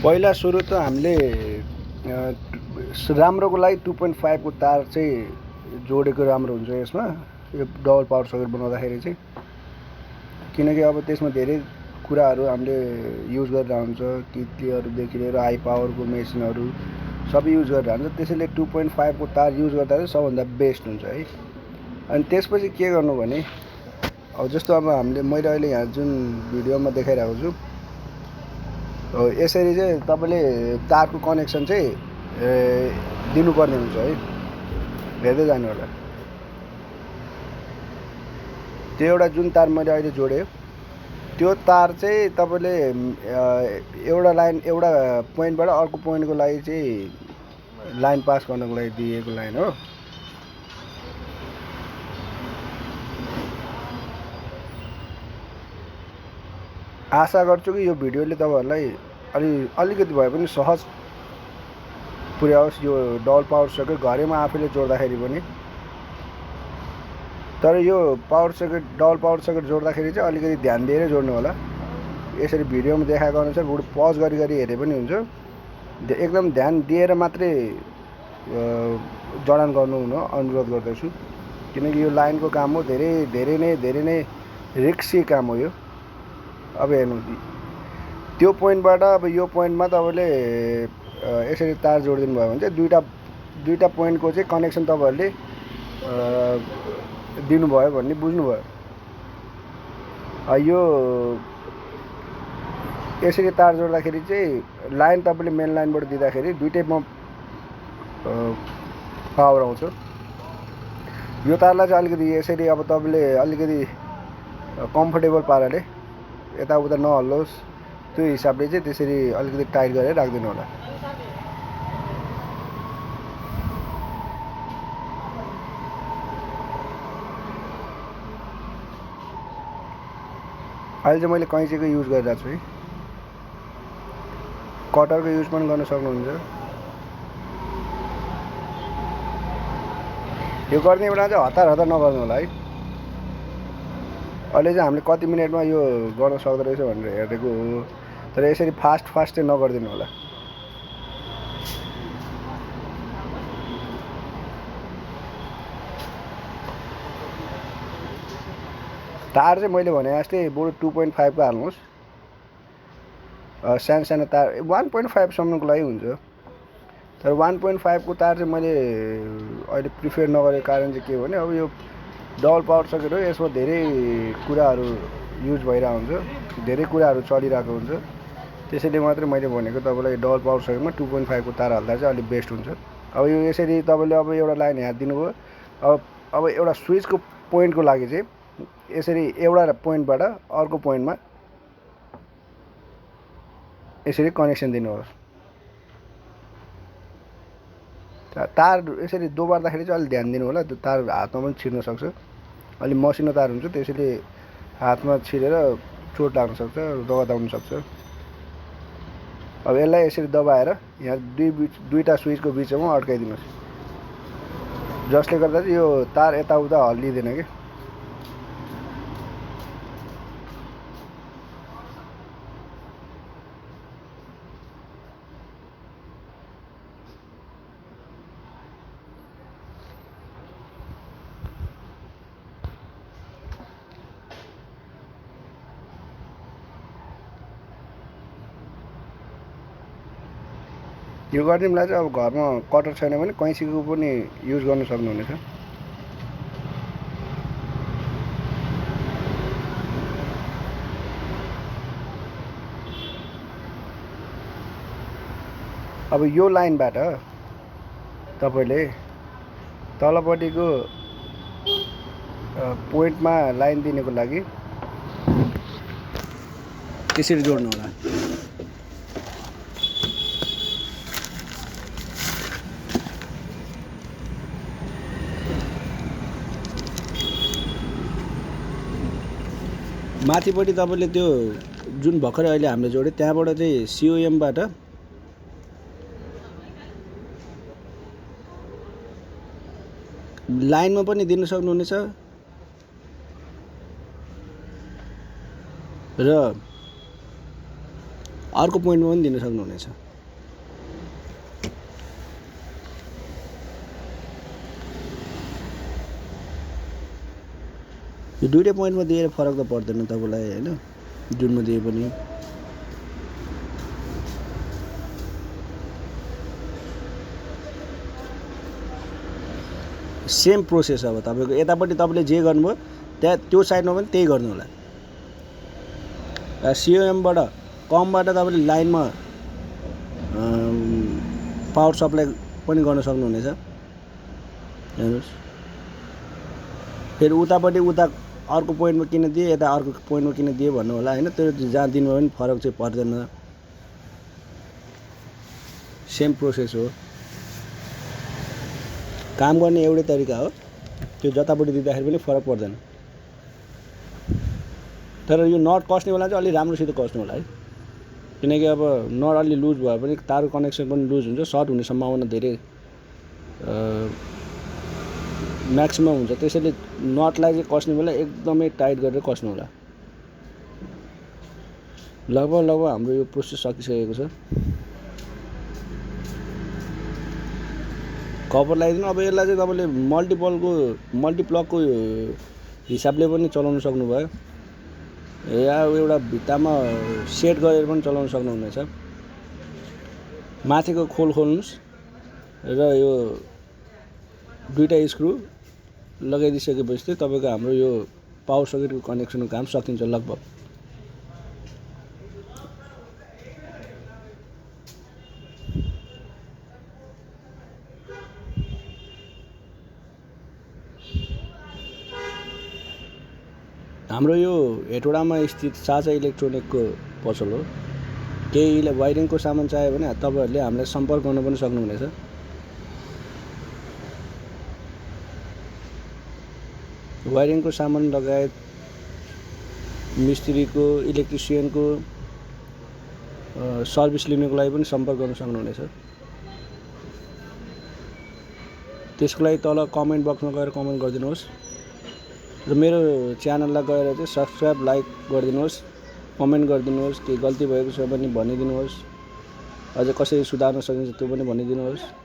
पहिला सुरु त हामीले राम्रोको लागि 2.5 को तार चाहिँ जोडेको राम्रो हुन्छ यसमा, यो डबल पावर सकेट बनाउँदाखेरि चाहिँ। किनकि अब त्यसमा धेरै कुराहरू हामीले युज गरेर हुन्छ, कितलीहरूदेखि लिएर हाई पावरको मेसिनहरू सबै युज गरेर हुन्छ। त्यसैले 2.5 को तार युज गर्दा चाहिँ सबभन्दा बेस्ट हुन्छ है। अनि त्यसपछि के गर्नु भने, अब जस्तो अब मैले अहिले यहाँ जुन भिडियोमा देखाइरहेको छु, यसरी चाहिँ तपाईँले तारको कनेक्सन चाहिँ दिनुपर्ने हुन्छ है। हेर्दै जानु होला। त्यो एउटा जुन तार मैले अहिले जोडेँ, त्यो तार चाहिँ तपाईँले एउटा लाइन एउटा पोइन्टबाट अर्को पोइन्टको लागि चाहिँ लाइन पास गर्नको लागि दिएको लाइन हो। आशा गर्छु कि यो भिडियोले तपाईँहरूलाई अलिकति भए पनि सहज पुर्याओस् यो डबल पावर सकेट घरैमा आफैले जोड्दाखेरि पनि। तर यो डबल पावर सकेट जोड्दाखेरि चाहिँ अलिकति ध्यान दिएर जोड्नु होला। यसरी भिडियोमा देखाएको अनुसार बरु पज गरी हेरे पनि हुन्छ। एकदम ध्यान दिएर मात्रै जडान गर्नु हुन अनुरोध गर्दछु। किनकि यो लाइनको काम हो, धेरै नै रिस्की काम हो यो। अब हेर्नु, त्यो पोइन्टबाट अब यो पोइन्टमा तपाईँले यसरी तार जोडिदिनु भयो भने चाहिँ दुईटा पोइन्टको चाहिँ कनेक्सन तपाईँहरूले दिनुभयो भन्ने बुझ्नुभयो। यो यसरी तार जोड्दाखेरि चाहिँ लाइन तपाईँले मेन लाइनबाट दिँदाखेरि दुईटैमा पावर आउँछ। यो तारलाई चाहिँ अलिकति यसरी अब तपाईँले अलिकति कम्फर्टेबल पाराले यताउता नहल्लोस् त्यो हिसाबले चाहिँ त्यसरी अलिकति टाइट गरेर राखिदिनु होला। अहिले चाहिँ मैले कैँचीको युज गरिरहेको छु है। कटरको युज पनि गर्न सक्नुहुन्छ। यो गर्ने बेला चाहिँ हतार नगर्नु होला है। अहिले चाहिँ हामीले कति मिनटमा यो गर्न सक्दो रहेछ भनेर हेरेको हो। तर यसरी फास्ट चाहिँ नगरिदिनु होला। तार चाहिँ मैले भने जस्तै बरु 2.5 को हाल्नुहोस्। सानो तार 1.5 सम्मको लागि हुन्छ। तर 1.5 को तार चाहिँ मैले अहिले प्रिफर नगरेको कारण चाहिँ के हो भने, अब यो डबल पावर सकेट हो, यसमा धेरै कुराहरू युज भइरहेको हुन्छ, धेरै कुराहरू चलिरहेको हुन्छ। त्यसैले मात्रै मैले भनेको तपाईँलाई डबल पावर सकेटमा 2.5 को तार हाल्दा चाहिँ अलिक बेस्ट हुन्छ। अब यो यसरी तपाईँले अब एउटा लाइन यहाँ दिनुभयो। अब एउटा स्विचको पोइन्टको लागि चाहिँ यसरी एउटा पोइन्टबाट अर्को पोइन्टमा यसरी कनेक्सन दिनुहोस्। तार यसरी दोबार्दाखेरि चाहिँ अलिक ध्यान दिनु होला। त्यो तार हातमा पनि छिर्न सक्छ। अलि मसिनो तार हुन्छ, त्यसैले हातमा छिरेर चोट लाग्न सक्छ, दगत आउन सक्छ। अब यसलाई यसरी दबाएर यहाँ दुईटा स्विचको बिचमा अड्काइदिनुहोस्, जसले गर्दा चाहिँ यो तार यताउता हल्लिँदैन कि। यो गर्ने बेला चाहिँ अब घरमा कटर छैन भने कैँचीको पनि युज गर्न सक्नुहुनेछ। अब यो लाइनबाट तपाईँले तलपट्टिको पोइन्टमा लाइन दिनको लागि त्यसरी जोड्नु होला। माथिपट्टि तपाईँले त्यो जुन भर्खरै अहिले हामीले जोड्यो त्यहाँबाट चाहिँ सिओएमबाट लाइनमा पनि दिन सक्नुहुनेछ र अर्को पोइन्टमा पनि दिन सक्नुहुनेछ। यो दुईटै पोइन्टमा दिएर फरक त पर्दैन तपाईँलाई होइन, जुनमा दिए पनि। सेम प्रोसेस अब तपाईँको यतापट्टि तपाईँले जे गर्नुभयो त्यहाँ त्यो साइडमा पनि त्यही गर्नु होला। सिओएमबाट कमबाट तपाईँले लाइनमा पावर सप्लाई पनि गर्न सक्नुहुनेछ। हेर्नुहोस् फेरि उतापट्टि उता अर्को पोइन्टमा किन दिए यता अर्को पोइन्टमा किन दिए भन्नु होला होइन, त्यो जहाँ दिनुभयो पनि फरक चाहिँ पर्दैन। सेम प्रोसेस हो, काम गर्ने एउटै तरिका हो, त्यो जतापट्टि दिँदाखेरि पनि फरक पर्दैन। तर यो नट कस्ने बेला चाहिँ अलि राम्रोसित कस्नु होला है, किनकि अब नट अलि लुज भयो भने तारको कनेक्सन पनि लुज हुन्छ, सर्ट हुने सम्भावना धेरै म्याक्सिमम हुन्छ। त्यसैले नटलाई चाहिँ कस्ने बेला एकदमै टाइट गरेर कस्नु होला। लगभग हाम्रो यो प्रोसेस सकिसकेको छ। कभर लगाइदिनु। अब यसलाई चाहिँ तपाईँले मल्टिप्लगको हिसाबले पनि चलाउन सक्नुभयो, या एउटा भित्तामा सेट गरेर पनि चलाउन सक्नुहुनेछ। माथिको खोल खोल्नुहोस् र यो दुईटा स्क्रु लगाइदिइसकेपछि चाहिँ तपाईँको हाम्रो यो पावर सकेटको कनेक्सनको काम सकिन्छ लगभग। हाम्रो यो हेटौडामा स्थित साझा इलेक्ट्रोनिकको पसल हो। केही वायरिङको सामान चाहियो भने तपाईँहरूले हामीलाई सम्पर्क गर्न पनि सक्नुहुनेछ। वायरिङको सामान लगायत मिस्त्रीको इलेक्ट्रिसियनको सर्भिस लिनुको लागि पनि सम्पर्क गर्न सक्नुहुनेछ। त्यसको लागि तल कमेन्ट बक्समा गएर कमेन्ट गरिदिनुहोस् र मेरो च्यानललाई गएर चाहिँ सब्सक्राइब लाइक गरिदिनुहोस्, कमेन्ट गरिदिनुहोस्। केही गल्ती भएको छ भने भनिदिनुहोस्, अझ कसरी सुधार्न सकिन्छ त्यो पनि भनिदिनुहोस्।